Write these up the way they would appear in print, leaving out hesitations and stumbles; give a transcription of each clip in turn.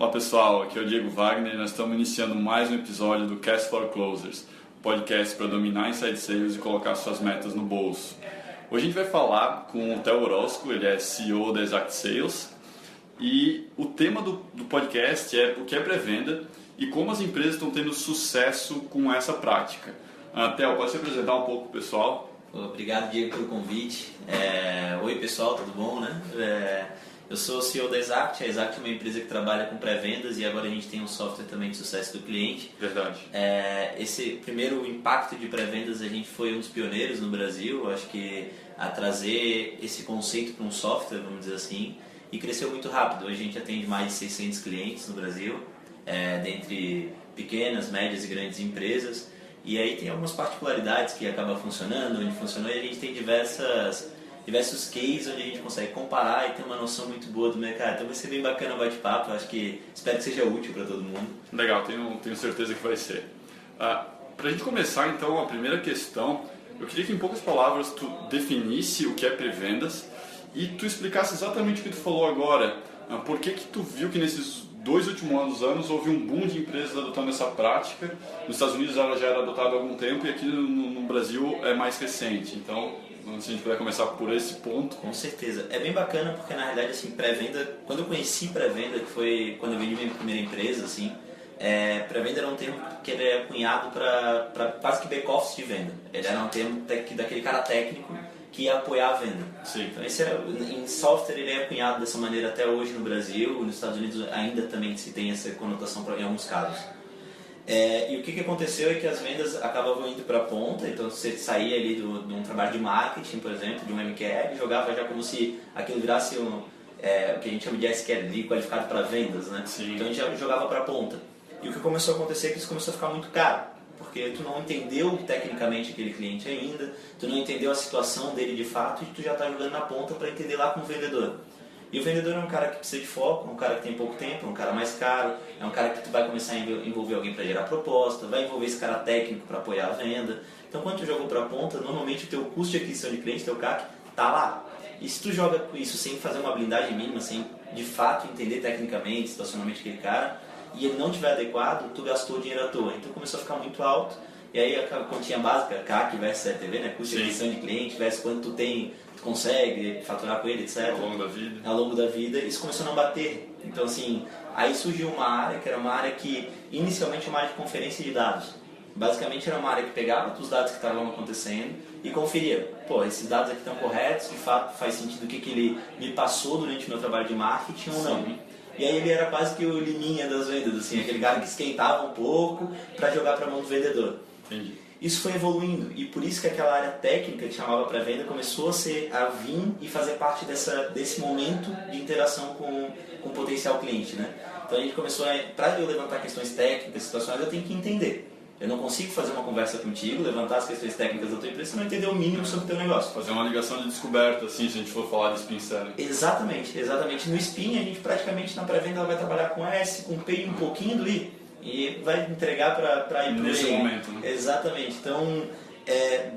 Olá pessoal, aqui é o Diego Wagner e nós estamos iniciando mais um episódio do Cast for Closers, podcast para dominar inside sales e colocar suas metas no bolso. Hoje a gente vai falar com o Theo Orozco, ele é CEO da Exact Sales, e o tema do podcast é o que é pré-venda e como as empresas estão tendo sucesso com essa prática. Theo, pode se apresentar um pouco, pessoal? Obrigado, Diego, pelo convite. Oi, pessoal, tudo bom, né? Eu sou o CEO da Exact. A Exact é uma empresa que trabalha com pré-vendas e agora a gente tem um software também de sucesso do cliente. Verdade. Esse primeiro impacto de pré-vendas, a gente foi um dos pioneiros no Brasil, acho que a trazer esse conceito para um software, vamos dizer assim, e cresceu muito rápido. Hoje a gente atende mais de 600 clientes no Brasil, dentre pequenas, médias e grandes empresas. E aí tem algumas particularidades que acabam funcionando, onde funcionou, e a gente tem diversos cases onde a gente consegue comparar e ter uma noção muito boa do mercado. Então vai ser bem bacana o bate-papo, espero que seja útil para todo mundo. Legal, tenho certeza que vai ser. Para a gente começar então a primeira questão, eu queria que em poucas palavras tu definisse o que é pré-vendas e tu explicasse exatamente o que tu falou agora. Por que tu viu que nesses 2 últimos anos houve um boom de empresas adotando essa prática? Nos Estados Unidos ela já era adotada há algum tempo e aqui no Brasil é mais recente. Então, se a gente puder começar por esse ponto. Com certeza. É bem bacana porque, na realidade, assim, pré-venda, quando eu conheci pré-venda, que foi quando eu vendi minha primeira empresa, assim, pré-venda era um termo que ele é cunhado para quase que back-office de venda. Ele era um termo daquele cara técnico que ia apoiar a venda. Sim. Então, em software ele é cunhado dessa maneira até hoje no Brasil, nos Estados Unidos ainda também se tem essa conotação em alguns casos. E o que aconteceu é que as vendas acabavam indo para a ponta, então você saía ali de um trabalho de marketing, por exemplo, de um MQL, jogava já como se aquilo virasse o que a gente chama de SQL, qualificado para vendas, né? Sim. Então a gente já jogava para a ponta. E o que começou a acontecer é que isso começou a ficar muito caro, porque tu não entendeu tecnicamente aquele cliente ainda, tu não entendeu a situação dele de fato e tu já está jogando na ponta para entender lá com o vendedor. E o vendedor é um cara que precisa de foco, é um cara que tem pouco tempo, é um cara mais caro, é um cara que tu vai começar a envolver alguém para gerar proposta, vai envolver esse cara técnico para apoiar a venda. Então quando tu jogou para a ponta, normalmente o teu custo de aquisição de cliente, teu CAC, tá lá. E se tu joga com isso sem fazer uma blindagem mínima, sem de fato entender tecnicamente, situacionalmente aquele cara, e ele não estiver adequado, tu gastou dinheiro à toa. Então começou a ficar muito alto, e aí a continha básica, CAC versus LTV, né? Custo de aquisição de cliente versus quanto tu consegue faturar com ele, etc. Ao longo da vida, isso começou a não bater. Então, assim, aí surgiu uma área que era uma área que, inicialmente, uma área de conferência de dados. Basicamente, era uma área que pegava os dados que estavam acontecendo e conferia. Pô, esses dados aqui estão corretos, de fato faz sentido o que ele me passou durante o meu trabalho de marketing ou não. Sim. E aí ele era quase que o liminha das vendas, assim, aquele cara que esquentava um pouco para jogar para a mão do vendedor. Entendi. Isso foi evoluindo e por isso que aquela área técnica que chamava pré-venda começou a vir e fazer parte desse momento de interação com o potencial cliente, né? Então a gente começou para eu levantar questões técnicas, situações, eu tenho que entender. Eu não consigo fazer uma conversa contigo, levantar as questões técnicas da tua empresa se não entender o mínimo sobre o teu negócio. Fazer uma ligação de descoberta, assim, se a gente for falar de spin selling. Exatamente. No spin a gente praticamente na pré-venda vai trabalhar com S, com P e um pouquinho do I. E vai entregar para ir nesse momento, né? Exatamente. Então,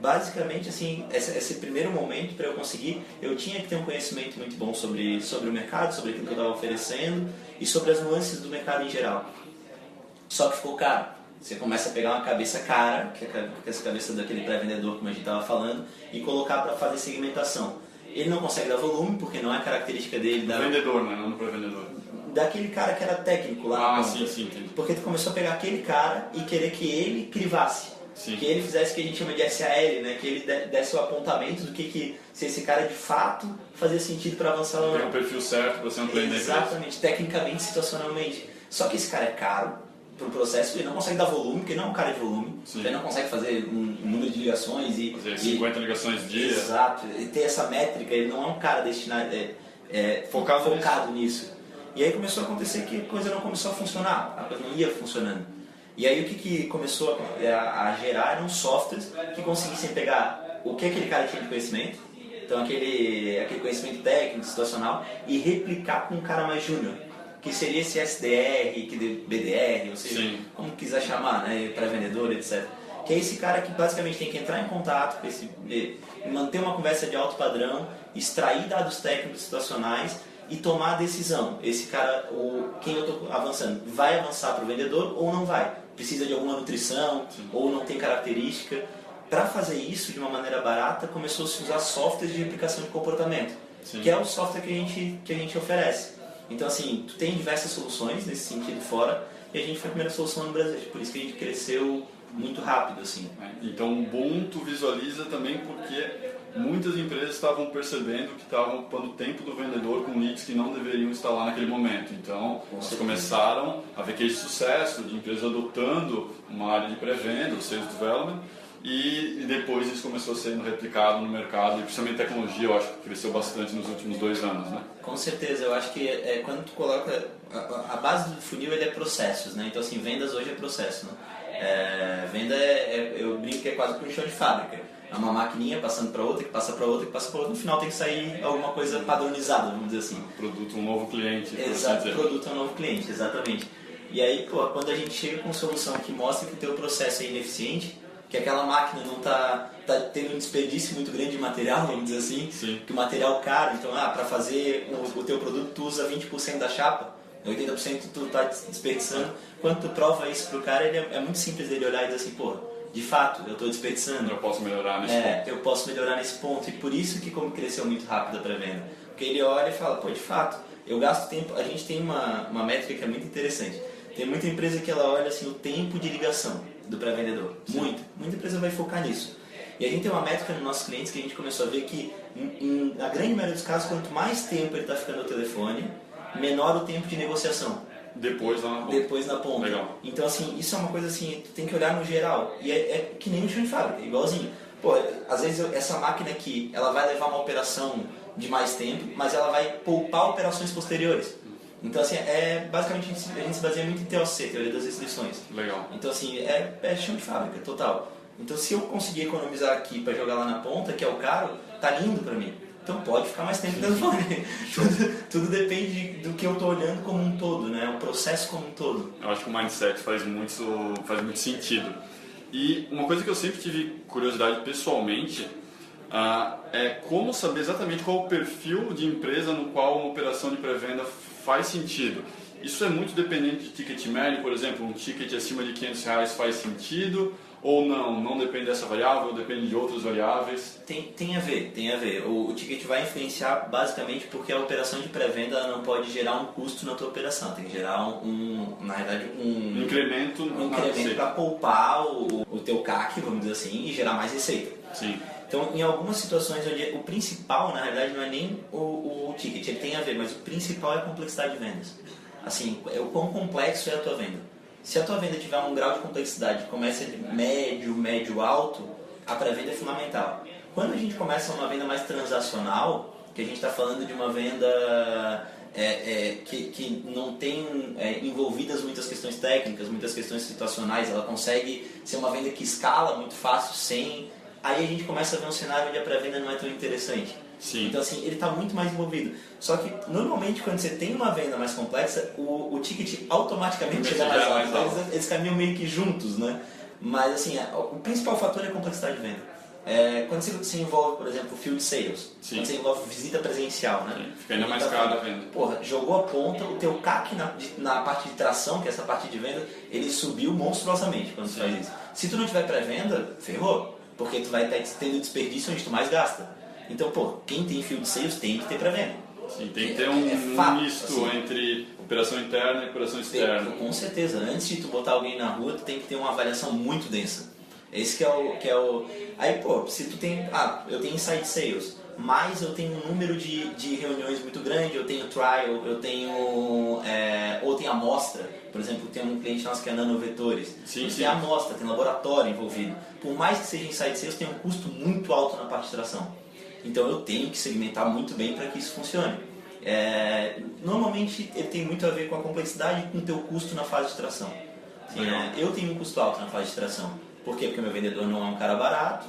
basicamente, assim, esse primeiro momento para eu conseguir, eu tinha que ter um conhecimento muito bom sobre o mercado, sobre aquilo que eu estava oferecendo e sobre as nuances do mercado em geral. Só que ficou caro. Você começa a pegar uma cabeça cara, que é essa cabeça daquele pré-vendedor, como a gente estava falando, e colocar para fazer segmentação. Ele não consegue dar volume, porque não é característica dele. Vendedor, né? Não do pré-vendedor. Daquele cara que era técnico lá. Sim, entendi. Porque tu começou a pegar aquele cara e querer que ele crivasse. Sim. Que ele fizesse o que a gente chama de SAL, né? Que ele desse o apontamento do que se esse cara de fato fazia sentido para avançar ou não. Tem o perfil certo para ser um cliente da empresa. Exatamente, tecnicamente, situacionalmente. Só que esse cara é caro para o processo, ele não consegue dar volume, porque ele não é um cara de volume. Sim. Ele não consegue fazer um número de ligações e... Fazer 50 ligações dia. Exato, e ter essa métrica, ele não é um cara destinado, focado nisso. E aí começou a acontecer que a coisa não começou a funcionar, a coisa não ia funcionando. E aí o que começou a gerar eram softwares que conseguissem pegar o que aquele cara tinha de conhecimento, então aquele conhecimento técnico, situacional, e replicar com um cara mais júnior, que seria esse SDR, BDR, ou seja, Sim. como quiser chamar, né, pré-vendedor, etc. Que é esse cara que basicamente tem que entrar em contato com manter uma conversa de alto padrão, extrair dados técnicos situacionais e tomar a decisão. Esse cara, quem eu estou avançando, vai avançar para o vendedor ou não vai? Precisa de alguma nutrição ou não tem característica? Para fazer isso de uma maneira barata, começou a se usar softwares de replicação de comportamento, que é o software que a gente oferece. Então, assim, tu tem diversas soluções nesse sentido fora, e a gente foi a primeira solução no Brasil, por isso que a gente cresceu muito rápido, assim. Então, bom, tu visualiza também porque muitas empresas estavam percebendo que estavam ocupando o tempo do vendedor com leads que não deveriam estar lá naquele momento. Então, eles começaram a ver case de sucesso de empresas adotando uma área de pré-venda, o Sales Development, e depois isso começou a ser replicado no mercado, e principalmente tecnologia, eu acho que cresceu bastante nos últimos 2 anos, né? Com certeza, eu acho que quando tu coloca... A base do funil ele é processos, né? Então, assim, vendas hoje é processo, né? Venda eu brinco que é quase que um chão de fábrica. É uma maquininha passando para outra, que passa para outra, que passa para outra. No final tem que sair alguma coisa padronizada, vamos dizer assim. Produto, um novo cliente. Exato, produto é um novo cliente, exatamente. E aí, pô, quando a gente chega com solução que mostra que o teu processo é ineficiente, que aquela máquina não tá tendo um desperdício muito grande de material, vamos dizer assim, que o material caro, então, para fazer o teu produto tu usa 20% da chapa, 80% tu tá desperdiçando. Quando tu prova isso pro cara, é muito simples dele olhar e dizer assim, pô, de fato, eu estou desperdiçando. Eu posso melhorar nesse ponto. Eu posso melhorar nesse ponto. E por isso que como cresceu muito rápido a pré-venda. Porque ele olha e fala, pô, de fato, eu gasto tempo. A gente tem uma métrica que é muito interessante. Tem muita empresa que ela olha assim, o tempo de ligação do pré-vendedor. Muita empresa vai focar nisso. E a gente tem uma métrica nos nossos clientes que a gente começou a ver que, na grande maioria dos casos, quanto mais tempo ele está ficando no telefone, menor o tempo de negociação. Depois na ponta. Legal. Então, assim, isso é uma coisa assim, tu tem que olhar no geral. E é que nem um chão de fábrica, igualzinho. Pô, às vezes essa máquina aqui, ela vai levar uma operação de mais tempo, mas ela vai poupar operações posteriores. Então, assim, basicamente a gente se baseia muito em TOC, Teoria das Restrições. Legal. Então, assim, é chão de fábrica, total. Então, se eu conseguir economizar aqui para jogar lá na ponta, que é o caro, tá lindo para mim. Então pode ficar mais tempo no telefone. Tudo depende do que eu estou olhando como um todo, né? O processo como um todo. Eu acho que o mindset faz muito sentido. E uma coisa que eu sempre tive curiosidade pessoalmente é como saber exatamente qual o perfil de empresa no qual uma operação de pré-venda faz sentido. Isso é muito dependente de ticket médio, por exemplo, um ticket acima de R$500 faz sentido ou não depende dessa variável, depende de outras variáveis? Tem a ver. O ticket vai influenciar basicamente porque a operação de pré-venda não pode gerar um custo na tua operação, tem que gerar um incremento para poupar o teu CAC, vamos dizer assim, e gerar mais receita. Sim. Então, em algumas situações onde o principal, na realidade, não é nem o ticket, ele tem a ver, mas o principal é a complexidade de vendas. Assim, o quão complexo é a tua venda. Se a tua venda tiver um grau de complexidade que começa de médio, alto, a pré-venda é fundamental. Quando a gente começa uma venda mais transacional, que a gente está falando de uma venda que não tem envolvidas muitas questões técnicas, muitas questões situacionais, ela consegue ser uma venda que escala muito fácil, aí a gente começa a ver um cenário onde a pré-venda não é tão interessante. Sim. Então, assim, ele está muito mais envolvido. Só que, normalmente, quando você tem uma venda mais complexa, o ticket automaticamente chega mais alto. Então, eles caminham meio que juntos, né? Mas, assim, o principal fator é a complexidade de venda. Quando você se envolve, por exemplo, field sales, quando você envolve visita presencial, né? Sim, fica ainda mais caro a venda. Porra, jogou a ponta, o teu CAC na parte de tração, que é essa parte de venda, ele subiu monstruosamente quando você faz isso. Se tu não tiver pré-venda, ferrou. Porque tu vai estar tendo desperdício onde tu mais gasta. Então, quem tem field sales tem que ter pré-venda. Sim, tem que ter um misto assim, entre operação interna e operação externa. Com certeza. Antes de tu botar alguém na rua, tu tem que ter uma avaliação muito densa. Esse que é o... Aí, se tu tem... eu tenho inside sales, mas eu tenho um número de reuniões muito grande, eu tenho trial, eu tenho... ou tem amostra. Por exemplo, tem um cliente nosso que é nanovetores. Tem amostra, tem laboratório envolvido. Por mais que seja inside sales, tem um custo muito alto na parte de tração. Então eu tenho que segmentar muito bem para que isso funcione. Normalmente ele tem muito a ver com a complexidade e com o teu custo na fase de tração. Eu tenho um custo alto na fase de tração. Por quê? Porque meu vendedor não é um cara barato.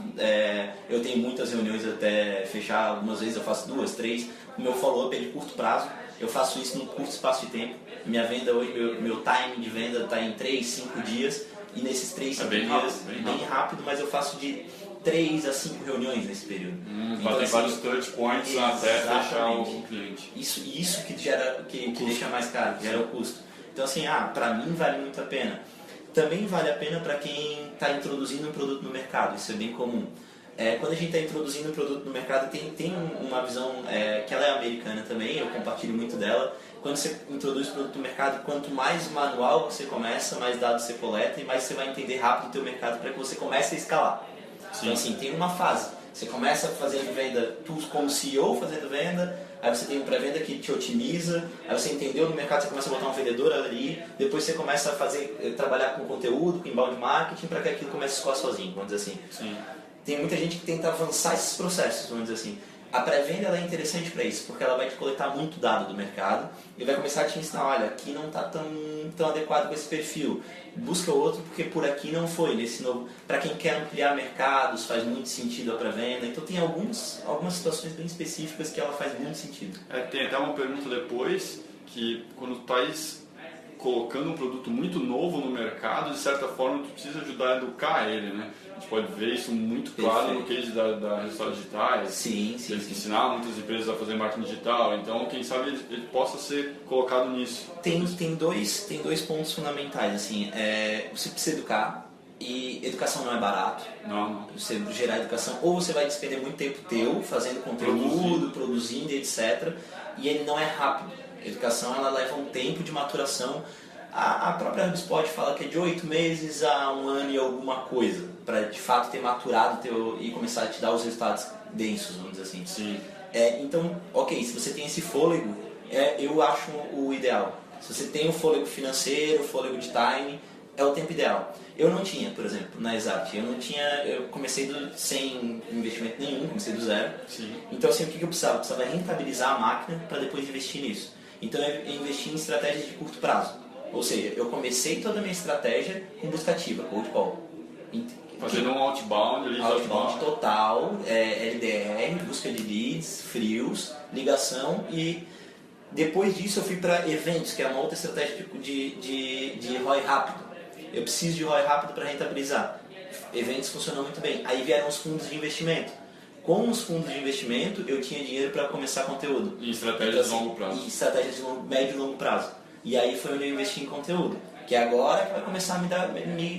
Eu tenho muitas reuniões até fechar, algumas vezes eu faço 2, 3. O meu follow-up é de curto prazo. Eu faço isso num curto espaço de tempo. Minha venda hoje, meu time de venda está em 3, 5 dias. E nesses 3, 5 dias, bem rápido, mas eu faço de 3 a 5 reuniões nesse período. Então, tem vários touch points até fechar o cliente. Isso que gera, que deixa mais caro, que gera o custo. Então assim, para mim vale muito a pena. Também vale a pena para quem está introduzindo um produto no mercado, isso é bem comum. Quando a gente está introduzindo um produto no mercado, tem uma visão que ela é americana também, eu compartilho muito dela. Quando você introduz o produto no mercado, quanto mais manual você começa, mais dados você coleta e mais você vai entender rápido o teu mercado para que você comece a escalar. Sim. Então assim, tem uma fase. Você começa fazendo venda, tu como CEO fazendo venda, aí você tem um pré-venda que te otimiza, aí você entendeu no mercado, você começa a botar um vendedor ali, depois você começa a trabalhar com conteúdo, com inbound marketing, para que aquilo comece a escoar sozinho, vamos dizer assim. Sim. Tem muita gente que tenta avançar esses processos, vamos dizer assim. A pré-venda ela é interessante para isso, porque ela vai te coletar muito dado do mercado e vai começar a te ensinar, olha, aqui não está tão adequado com esse perfil, busca outro porque por aqui não foi, nesse novo. Para quem quer ampliar mercados faz muito sentido a pré-venda, então tem algumas situações bem específicas que ela faz muito sentido. Tem até uma pergunta depois, que quando tu estás colocando um produto muito novo no mercado, de certa forma tu precisa ajudar a educar ele, né? A gente pode ver isso muito claro no case da Resultados Digitais. Sim. Eles ensinaram muitas empresas a fazer marketing digital, então quem sabe ele possa ser colocado nisso. Tem dois pontos fundamentais, assim, você precisa educar, e educação não é barato. Não. Você gerar educação, ou você vai despender muito tempo teu fazendo conteúdo, produzindo, etc. E ele não é rápido. A educação ela leva um tempo de maturação. A própria HubSpot fala que é de 8 meses a 1 ano e alguma coisa, para de fato ter maturado e começar a te dar os resultados densos, vamos dizer assim. Sim. Então, ok, se você tem esse fôlego, eu acho o ideal. Se você tem o fôlego financeiro, o fôlego de time, é o tempo ideal. Eu não tinha, por exemplo, na Exact. Eu comecei sem investimento nenhum, comecei do zero. Sim. Então, assim, o que eu precisava? Eu precisava rentabilizar a máquina para depois investir nisso. Então, eu investi em estratégias de curto prazo. Ou seja, eu comecei toda a minha estratégia com busca ativa, cold call. Fazendo um outbound, outbound total, LDR, busca de leads, frios, ligação, e depois disso eu fui para eventos, que é uma outra estratégia de ROI rápido. Eu preciso de ROI rápido para rentabilizar. Eventos funcionam muito bem. Aí vieram os fundos de investimento. Com os fundos de investimento, eu tinha dinheiro para começar conteúdo. E estratégias de longo prazo. E estratégias de médio e longo prazo. E aí foi onde eu investi em conteúdo. Que agora vai começar a me dar,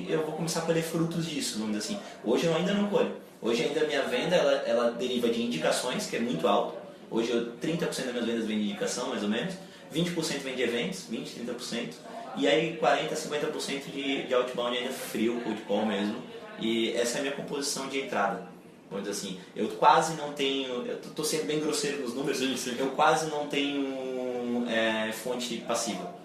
eu vou começar a colher frutos disso, vamos dizer assim. Hoje eu ainda não colho. Hoje ainda a minha venda, ela deriva de indicações, que é muito alto. Hoje 30% das minhas vendas vem de indicação, mais ou menos. 20% vem de eventos, 20%, 30%. E aí 40%, 50% de outbound ainda frio, cold call mesmo. E essa é a minha composição de entrada. Vamos dizer assim, eu quase não tenho, eu estou sendo bem grosseiro nos números, sim. Eu quase não tenho fonte passiva.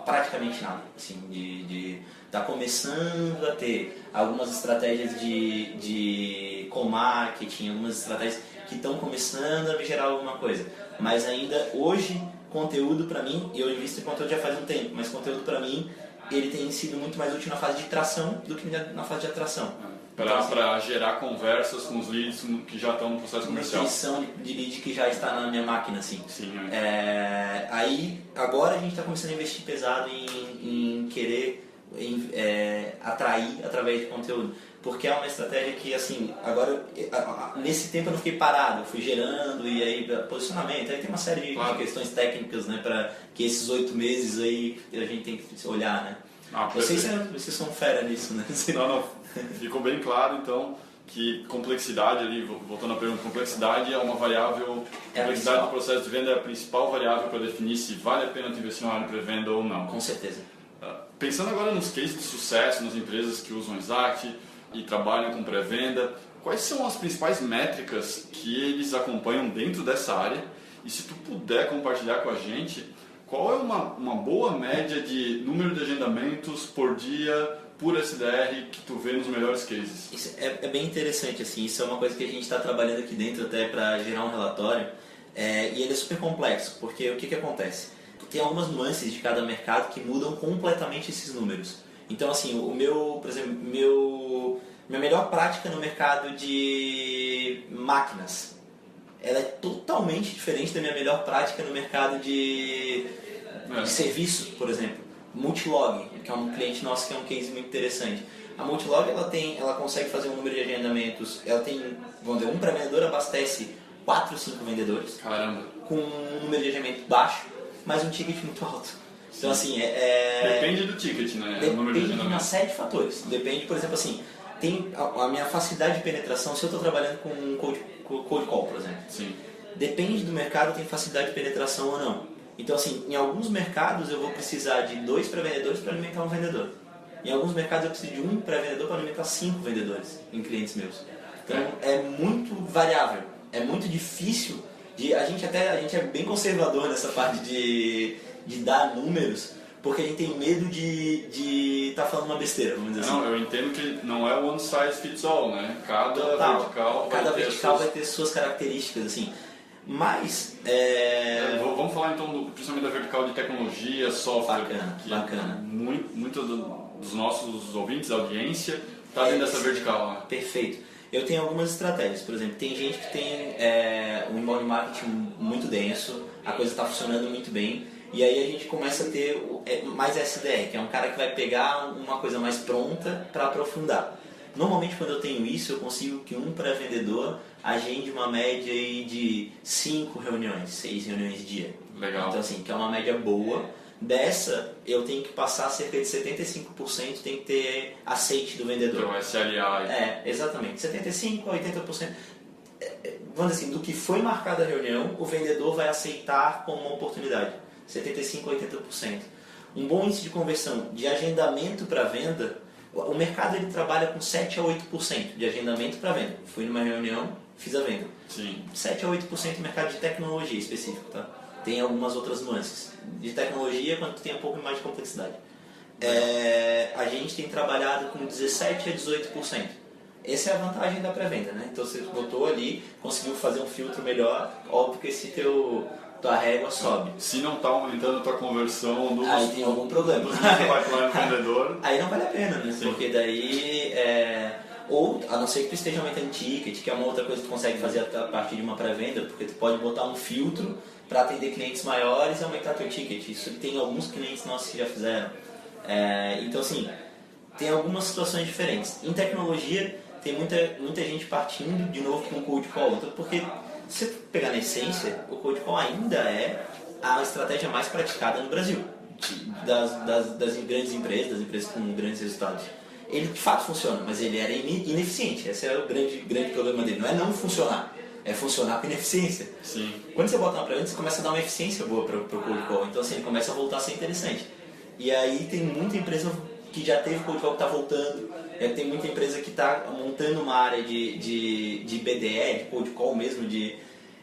Praticamente nada, assim, de tá começando a ter algumas estratégias de co-marketing, algumas estratégias que estão começando a me gerar alguma coisa, mas ainda hoje conteúdo para mim, eu invisto em conteúdo já faz um tempo, mas conteúdo para mim ele tem sido muito mais útil na fase de tração do que na fase de atração. Para gerar conversas com os leads que já estão no processo comercial. Aquisição de lead que já está na minha máquina, assim. Sim. Aí, agora a gente está começando a investir pesado em querer atrair através de conteúdo. Porque é uma estratégia que, assim, agora, nesse tempo eu não fiquei parado, eu fui gerando, e aí, posicionamento, aí tem uma série de questões técnicas, né, para que esses 8 meses aí a gente tem que olhar, né. Vocês são fera nisso, né? Não, ficou bem claro então que complexidade ali, voltando à pergunta, complexidade é uma variável, complexidade do processo de venda é a principal variável para definir se vale a pena tu investir na área de pré-venda ou não. Com certeza. Pensando agora nos cases de sucesso, nas empresas que usam Exact e trabalham com pré-venda, quais são as principais métricas que eles acompanham dentro dessa área? E se tu puder compartilhar com a gente, qual é uma boa média de número de agendamentos por dia por SDR que tu vê nos melhores cases? Isso é bem interessante, assim, isso é uma coisa que a gente está trabalhando aqui dentro até para gerar um relatório, e ele é super complexo, porque o que acontece? Tem algumas nuances de cada mercado que mudam completamente esses números. Então, assim, por exemplo, minha melhor prática no mercado de máquinas, ela é totalmente diferente da minha melhor prática no mercado de serviços, por exemplo. Multilog, que é um cliente nosso que é um case muito interessante. A Multilog ela consegue fazer um número de agendamentos, ela tem, vamos dizer, um pré-vendedor abastece 4 ou 5 vendedores. Caramba. Com um número de agendamento baixo, mas um ticket muito alto. Então assim, depende do ticket, né? Depende de uma série de fatores. Depende, por exemplo, assim, tem a minha facilidade de penetração, se eu estou trabalhando com um cold call, por exemplo. Sim. Depende do mercado, tem facilidade de penetração ou não. Então assim, em alguns mercados eu vou precisar de 2 pré-vendedores para alimentar um vendedor. Em alguns mercados eu preciso de um pré-vendedor para alimentar 5 vendedores em clientes meus. Então é muito variável, é muito difícil. A gente é bem conservador nessa parte de dar números, porque a gente tem medo de estar falando uma besteira, vamos dizer assim. Não, eu entendo que não é one size fits all, né? Cada vertical vai ter suas características, assim. Mas... Vamos falar então principalmente da vertical de tecnologia, software. Bacana. Muito dos nossos ouvintes, da audiência, está dentro dessa vertical, né? Perfeito. Eu tenho algumas estratégias. Por exemplo, tem gente que tem um inbound marketing muito denso, a coisa está funcionando muito bem, e aí a gente começa a ter mais SDR, que é um cara que vai pegar uma coisa mais pronta para aprofundar. Normalmente, quando eu tenho isso, eu consigo que um pré-vendedor agende uma média aí de 5 reuniões, 6 reuniões dia. Legal. Então, assim, que é uma média boa. Dessa, eu tenho que passar cerca de 75%, tem que ter aceite do vendedor. Então, SLA. Exatamente. 75% a 80%. Vamos dizer assim, do que foi marcada a reunião, o vendedor vai aceitar como uma oportunidade. 75% a 80%. Um bom índice de conversão de agendamento para venda, o mercado ele trabalha com 7% a 8% de agendamento para venda. Fui numa reunião, fiz a venda. Sim. 7% a 8% no mercado de tecnologia específico, tá? Tem algumas outras nuances. De tecnologia, quando tem um pouco mais de complexidade. A gente tem trabalhado com 17% a 18%. Essa é a vantagem da pré-venda, né? Então você botou ali, conseguiu fazer um filtro melhor, óbvio que esse tua régua sobe. Se não está aumentando a tua conversão aí tem algum problema. vendedor. Aí não vale a pena, né? Sim. Porque daí... Ou, a não ser que tu esteja aumentando ticket, que é uma outra coisa que tu consegue fazer a partir de uma pré-venda, porque tu pode botar um filtro para atender clientes maiores e aumentar teu ticket. Isso tem alguns clientes nossos que já fizeram. Então, assim, tem algumas situações diferentes. Em tecnologia, tem muita gente partindo de novo com o cold call. Então, porque se você pegar na essência, o cold call ainda é a estratégia mais praticada no Brasil, das grandes empresas, das empresas com grandes resultados. Ele de fato funciona, mas ele era ineficiente. Esse é o grande problema dele. Não funcionar, é funcionar com ineficiência. Sim. Quando você bota uma pré-venda, você começa a dar uma eficiência boa para o cold call. Então, assim, ele começa a voltar a ser interessante. E aí tem muita empresa que já teve cold call que está voltando. Tem muita empresa que está montando uma área de BDE, de cold call mesmo.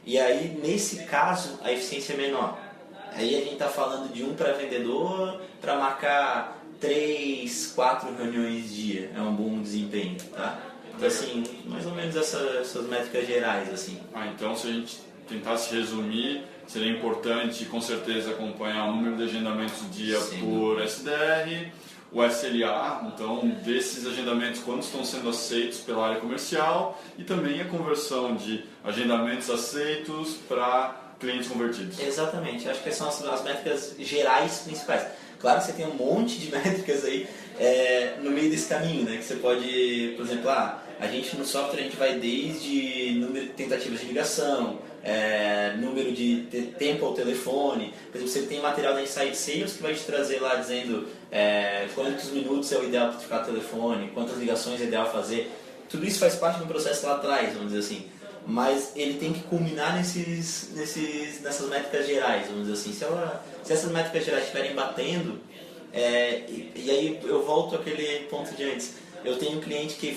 E aí, nesse caso, a eficiência é menor. Aí a gente está falando de um pré-vendedor para marcar 3, 4 reuniões dia. É um bom desempenho, tá? Então, assim, mais ou menos essas métricas gerais, assim. Então, se a gente tentasse resumir, seria importante, com certeza, acompanhar o número de agendamentos dia por SDR, o SLA, então, desses agendamentos, quantos estão sendo aceitos pela área comercial, e também a conversão de agendamentos aceitos para clientes convertidos. Exatamente, acho que são as métricas gerais principais. Claro que você tem um monte de métricas aí no meio desse caminho, né? Que você pode, por exemplo, a gente no software a gente vai desde número de tentativas de ligação, número de tempo ao telefone. Por exemplo, você tem material da Inside Sales que vai te trazer lá dizendo quantos minutos é o ideal para ficar no telefone, quantas ligações é ideal fazer. Tudo isso faz parte do processo lá atrás, vamos dizer assim. Mas ele tem que culminar nessas métricas gerais, vamos dizer assim. Se essas métricas gerais estiverem batendo, e aí eu volto àquele ponto de antes. Eu tenho um cliente que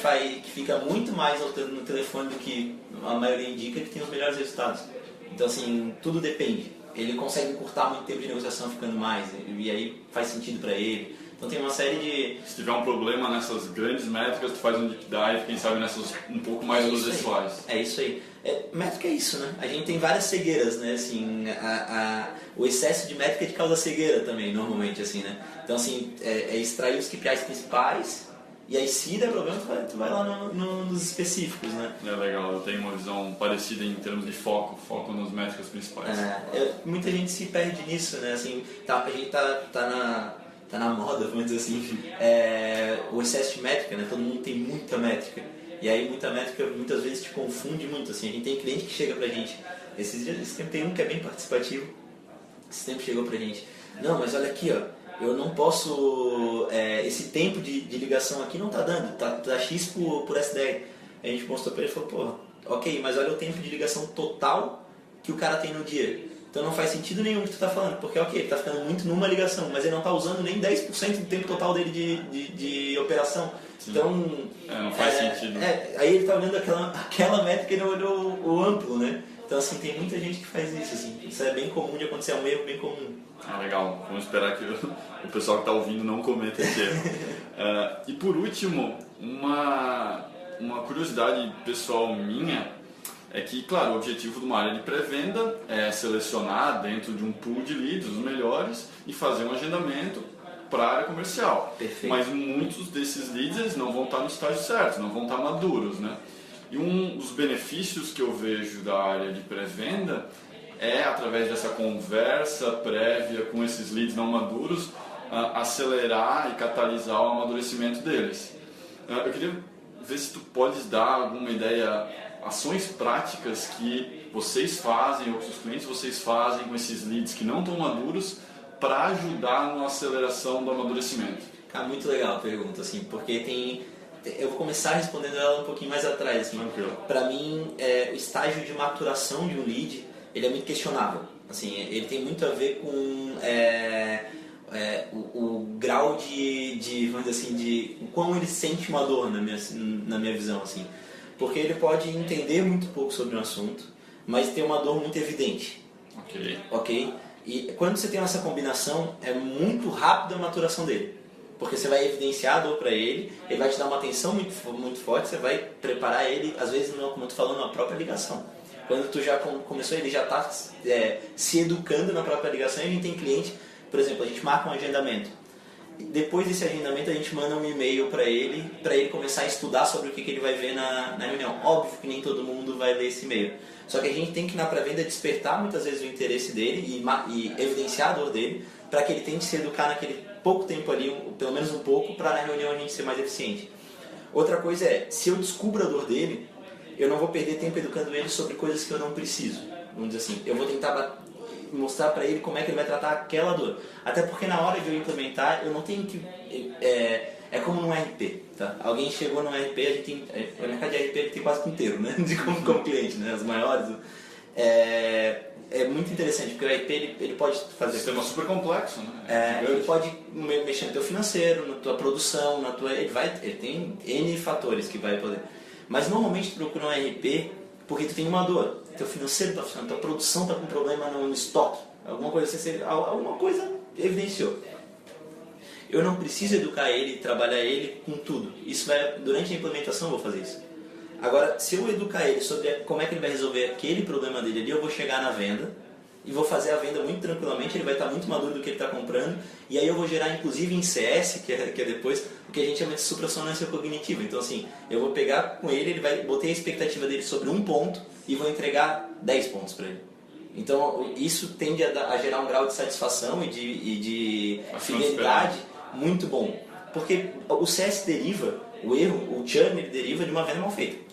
fica muito mais no telefone do que a maioria indica, que tem os melhores resultados. Então, assim, tudo depende. Ele consegue encurtar muito tempo de negociação ficando mais, e aí faz sentido para ele. Então tem uma série de... Se tiver um problema nessas grandes métricas, tu faz um deep dive, quem sabe nessas um pouco mais processuais. É isso aí. Métrica é isso, né? A gente tem várias cegueiras, né? Assim, o excesso de métrica é de causa cegueira também, normalmente, assim, né? Então, assim, extrair os KPIs principais, e aí se der problema, tu vai lá nos específicos, né? É legal, eu tenho uma visão parecida em termos de foco nas métricas principais. Muita gente se perde nisso, né? Assim, a gente tá tá na moda, vamos dizer assim, o excesso de métrica, né? Todo mundo tem muita métrica. E aí muita métrica muitas vezes te confunde muito, assim. A gente tem cliente que chega pra gente, esse tempo tem um que é bem participativo, esse tempo chegou pra gente, não, mas olha aqui, ó, eu não posso, esse tempo de ligação aqui não tá dando, tá X por SDR. A gente mostrou pra ele e falou, pô, ok, mas olha o tempo de ligação total que o cara tem no dia. Então não faz sentido nenhum o que tu tá falando, porque ok, ele tá ficando muito numa ligação, mas ele não tá usando nem 10% do tempo total dele de operação. Sim. Então... não faz sentido. Aí ele tá olhando aquela métrica e não olhou o amplo, né? Então assim, tem muita gente que faz isso, assim. Isso é bem comum de acontecer, é um erro bem comum. Legal. Vamos esperar que o pessoal que está ouvindo não cometa esse erro. E por último, uma curiosidade pessoal minha é que, claro, o objetivo de uma área de pré-venda é selecionar dentro de um pool de leads os melhores e fazer um agendamento para a área comercial. Perfeito. Mas muitos desses leads eles não vão estar no estágio certo, não vão estar maduros, né? E um dos benefícios que eu vejo da área de pré-venda é, através dessa conversa prévia com esses leads não maduros, acelerar e catalisar o amadurecimento deles. Eu queria ver se tu podes dar alguma ideia, ações práticas que vocês fazem ou que os clientes vocês fazem com esses leads que não estão maduros para ajudar na aceleração do amadurecimento. Cara, muito legal a pergunta, assim, porque eu vou começar respondendo ela um pouquinho mais atrás, assim. Para mim, o estágio de maturação de um lead, ele é muito questionável. Assim, ele tem muito a ver com o grau vamos dizer assim, de o quão ele sente uma dor na minha visão, assim. Porque ele pode entender muito pouco sobre um assunto, mas ter uma dor muito evidente. Ok? E quando você tem essa combinação, é muito rápido a maturação dele. Porque você vai evidenciar a dor para ele vai te dar uma atenção muito, muito forte, você vai preparar ele, às vezes, não, como eu estou falando, na própria ligação. Quando tu já começou, ele já está se educando na própria ligação, e a gente tem cliente, por exemplo, a gente marca um agendamento. Depois desse agendamento, a gente manda um e-mail para ele começar a estudar sobre o que ele vai ver na reunião. Óbvio que nem todo mundo vai ler esse e-mail. Só que a gente tem que, na pré-venda, despertar muitas vezes o interesse dele e evidenciar a dor dele, para que ele tente se educar naquele pouco tempo ali, pelo menos um pouco, para na reunião a gente ser mais eficiente. Outra coisa se eu descubro a dor dele, eu não vou perder tempo educando ele sobre coisas que eu não preciso. Vamos dizer assim, eu vou tentar mostrar para ele como é que ele vai tratar aquela dor. Até porque na hora de eu implementar, eu não tenho que... É como no RP, tá? Alguém chegou no RP, a gente tem... O mercado de RP ele tem quase que inteiro, né? como cliente, né? As maiores... É muito interessante, porque o RP ele pode fazer... Sistema super complexo, né? Ele pode mexer no teu financeiro, na tua produção, ele tem N fatores que vai poder... Mas normalmente tu procura um RP porque tu tem uma dor. Teu financeiro está funcionando, tua produção está com problema no estoque. Alguma coisa evidenciou. Eu não preciso educar ele, trabalhar ele com tudo. Durante a implementação eu vou fazer isso. Agora, se eu educar ele sobre como é que ele vai resolver aquele problema dele ali, eu vou chegar na venda e vou fazer a venda muito tranquilamente, ele vai estar muito maduro do que ele está comprando, e aí eu vou gerar inclusive em CS, que é depois, o que a gente chama de suprassonância cognitiva. Então assim, eu vou pegar com ele, botei a expectativa dele sobre um ponto e vou entregar 10 pontos para ele. Então isso tende a gerar um grau de satisfação e de fidelidade muito bom. Porque o CS deriva, o churn ele deriva de uma venda mal feita.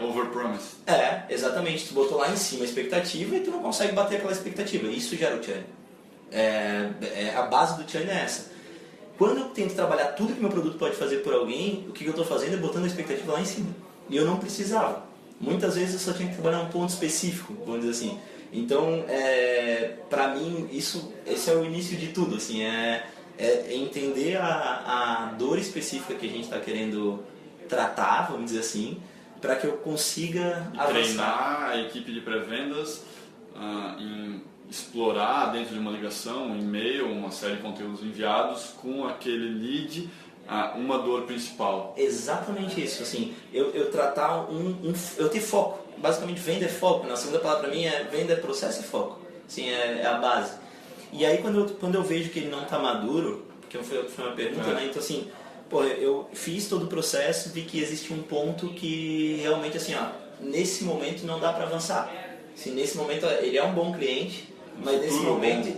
Over-promise. Exatamente. Tu botou lá em cima a expectativa e tu não consegue bater aquela expectativa. Isso gera o churn. A base do churn é essa. Quando eu tento trabalhar tudo que meu produto pode fazer por alguém, o que eu estou fazendo é botando a expectativa lá em cima. E eu não precisava. Muitas vezes eu só tinha que trabalhar um ponto específico, vamos dizer assim. Então, pra mim, esse é o início de tudo. Assim, entender a dor específica que a gente está querendo tratar, vamos dizer assim, para que eu consiga avançar. Treinar a equipe de pré-vendas em explorar dentro de uma ligação, um e-mail, uma série de conteúdos enviados com aquele lead, uma dor principal. Exatamente isso. Assim, eu tratar eu ter foco. Basicamente, venda é foco. Na segunda palavra para mim venda é processo e foco. Assim, é a base. E aí quando eu vejo que ele não está maduro, porque foi uma pergunta, né? Então assim, eu fiz todo o processo, vi que existe um ponto que realmente assim, nesse momento não dá para avançar. Assim, nesse momento ele é um bom cliente, Mas nesse momento,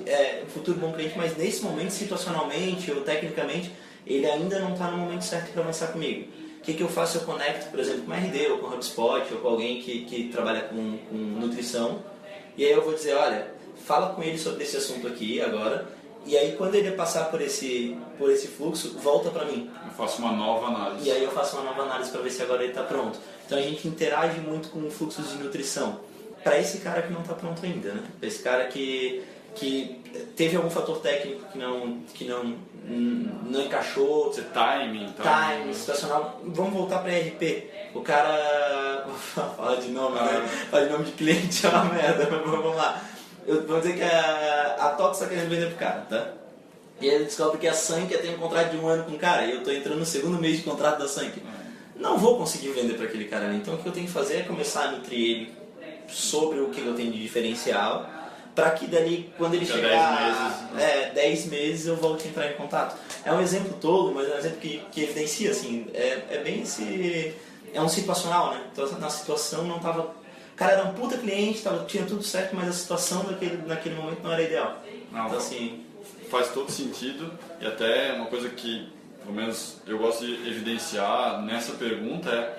um futuro bom cliente, mas nesse momento, situacionalmente ou tecnicamente, ele ainda não está no momento certo para avançar comigo. O que eu faço? Eu conecto, por exemplo, com RD ou com HubSpot ou com alguém que trabalha com nutrição, e aí eu vou dizer, olha, fala com ele sobre esse assunto aqui agora, e aí quando ele passar por esse fluxo, volta para mim. Eu faço uma nova análise. E aí eu faço uma nova análise para ver se agora ele está pronto. Então a gente interage muito com fluxos de nutrição. Para esse cara que não está pronto ainda, né? Para esse cara que teve algum fator técnico que não encaixou. Timing, situacional. Vamos voltar para RP. O cara... Fala de nome, né? Fala de nome de cliente, é uma merda, mas vamos lá. Vamos dizer que a Tox está querendo vender pro cara, tá? E aí ele descobre que a Sank tem um contrato de 1 ano com o cara, e eu estou entrando no segundo mês de contrato da Sank. Não vou conseguir vender para aquele cara ali. Então o que eu tenho que fazer é começar a nutrir ele sobre o que eu tenho de diferencial, para que dali, quando ele chegar 10 meses, eu volte a entrar em contato. É um exemplo tolo, mas é um exemplo que evidencia, assim, é bem esse... É um situacional, né? Então na situação não estava... O cara era um puta cliente, tinha tudo certo, mas a situação naquele momento não era ideal. Então assim... Faz todo sentido, e até uma coisa que, pelo menos, eu gosto de evidenciar nessa pergunta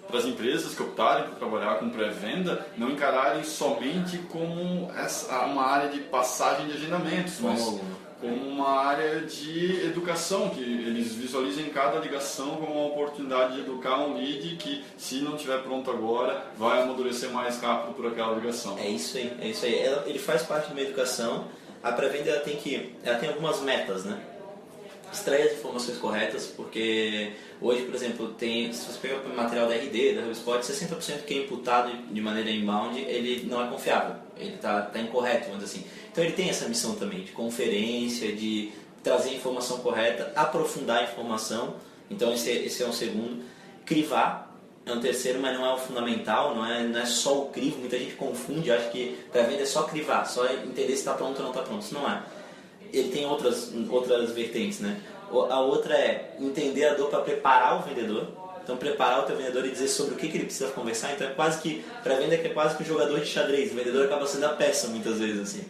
para as empresas que optarem por trabalhar com pré-venda, não encararem somente como uma área de passagem de agendamentos, mas como uma área de educação, que eles visualizem cada ligação como uma oportunidade de educar um lead que, se não estiver pronto agora, vai amadurecer mais rápido por aquela ligação. É isso aí. Ele faz parte de uma educação. A pré-venda ela tem algumas metas, né? Extrair as informações corretas, porque hoje, por exemplo, se você pegar o material da RD, da HubSpot, 60% que é imputado de maneira inbound, ele não é confiável, ele está incorreto, vamos dizer assim. Então ele tem essa missão também, de conferência, de trazer a informação correta, aprofundar a informação, então esse é um segundo. Crivar é um terceiro, mas não é o fundamental, não é só o crivo, muita gente confunde, acha que pré-venda é só crivar, só entender se está pronto ou não está pronto, isso não é. Ele tem outras vertentes, né? A outra é entender a dor para preparar o vendedor. Então, preparar o teu vendedor e dizer sobre o que ele precisa conversar. Então, é quase que, pré-venda é quase que o jogador de xadrez. O vendedor acaba sendo a peça, muitas vezes, assim.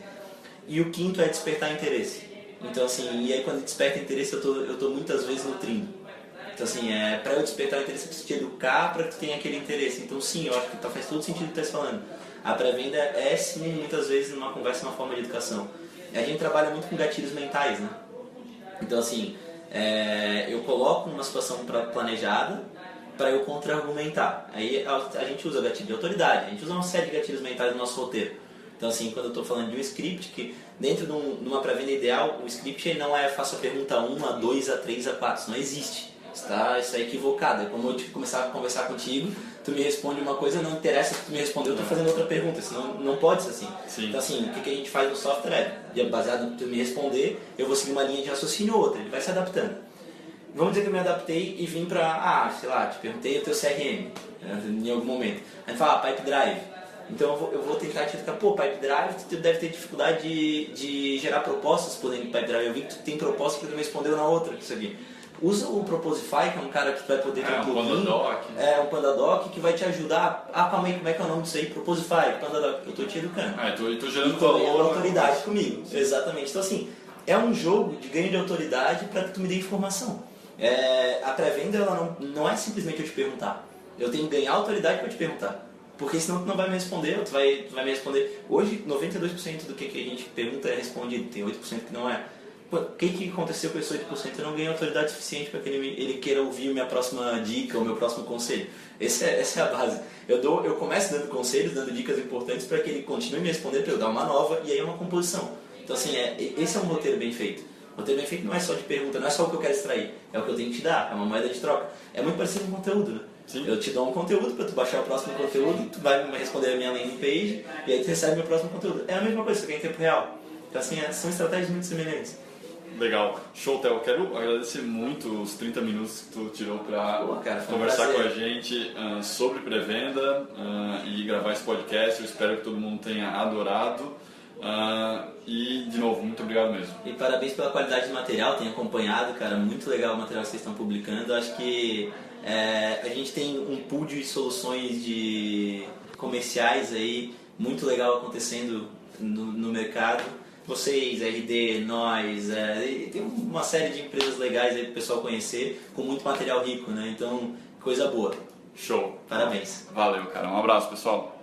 E o quinto é despertar interesse. Então, assim, e aí quando desperta interesse, eu tô muitas vezes nutrindo. Então, assim, para eu despertar o interesse, eu preciso te educar para que tu tenha aquele interesse. Então, sim, eu acho que faz todo sentido o que tu está falando. A pré-venda é, sim, muitas vezes, numa conversa, uma forma de educação. A gente trabalha muito com gatilhos mentais, né? Então, assim, eu coloco uma situação planejada para eu contra-argumentar. Aí a gente usa gatilho de autoridade, a gente usa uma série de gatilhos mentais no nosso roteiro. Então, assim, quando eu estou falando de um script, que dentro de uma pré-venda ideal, o script não é faça a pergunta 1, a 2, a 3, a 4, isso não existe. Isso é equivocado. É como eu começar a conversar contigo, tu me responde uma coisa, não interessa que tu me respondeu, eu estou fazendo outra pergunta, senão não pode ser assim. Sim. Então, assim, o que a gente faz no software baseado no que tu me responder, eu vou seguir uma linha de raciocínio ou outra, ele vai se adaptando. Vamos dizer que eu me adaptei e vim para, sei lá, te perguntei o teu CRM, em algum momento. A gente fala, Pipe Drive. Então eu vou tentar te explicar, Pipe Drive, tu deve ter dificuldade de gerar propostas por dentro do Pipe Drive. Eu vi que tu tem proposta que tu me respondeu na outra, isso aqui. Usa o Proposify, que é um cara que vai poder ter um plugin. Um PandaDoc que vai te ajudar. Calma aí, como é que é o nome disso aí? Proposify, PandaDoc. Eu estou te educando. Eu tô gerando valor. Autoridade comigo. Exatamente. Então, assim, é um jogo de ganho de autoridade para que tu me dê informação. A pré-venda ela não é simplesmente eu te perguntar. Eu tenho que ganhar autoridade para te perguntar. Porque senão tu não vai me responder, ou tu vai me responder. Hoje, 92% do que a gente pergunta é respondido. Tem 8% que não é. O que aconteceu com esse 8%? Eu não ganhei autoridade suficiente para que ele queira ouvir minha próxima dica ou meu próximo conselho. Essa é a base. Eu começo dando conselhos, dando dicas importantes para que ele continue me respondendo, para eu dar uma nova, e aí é uma composição. Então, assim, esse é um roteiro bem feito. O roteiro bem feito não é só de pergunta, não é só o que eu quero extrair, é o que eu tenho que te dar, é uma moeda de troca. É muito parecido com conteúdo, né? Sim. Eu te dou um conteúdo para tu baixar o próximo conteúdo, tu vai me responder a minha landing page, e aí tu recebe meu próximo conteúdo. É a mesma coisa, só que é em tempo real. Então, assim, são estratégias muito semelhantes. Legal. Show, Theo. Quero agradecer muito os 30 minutos que tu tirou para conversar com a gente sobre pré-venda e gravar esse podcast. Eu espero que todo mundo tenha adorado. E, de novo, muito obrigado mesmo. E parabéns pela qualidade do material, tenho acompanhado, cara, muito legal o material que vocês estão publicando. Acho que a gente tem um pool de soluções comerciais aí muito legal acontecendo no mercado. Vocês, RD, nós, tem uma série de empresas legais aí para o pessoal conhecer, com muito material rico, né? Então, coisa boa. Show. Parabéns. Valeu, cara. Um abraço, pessoal.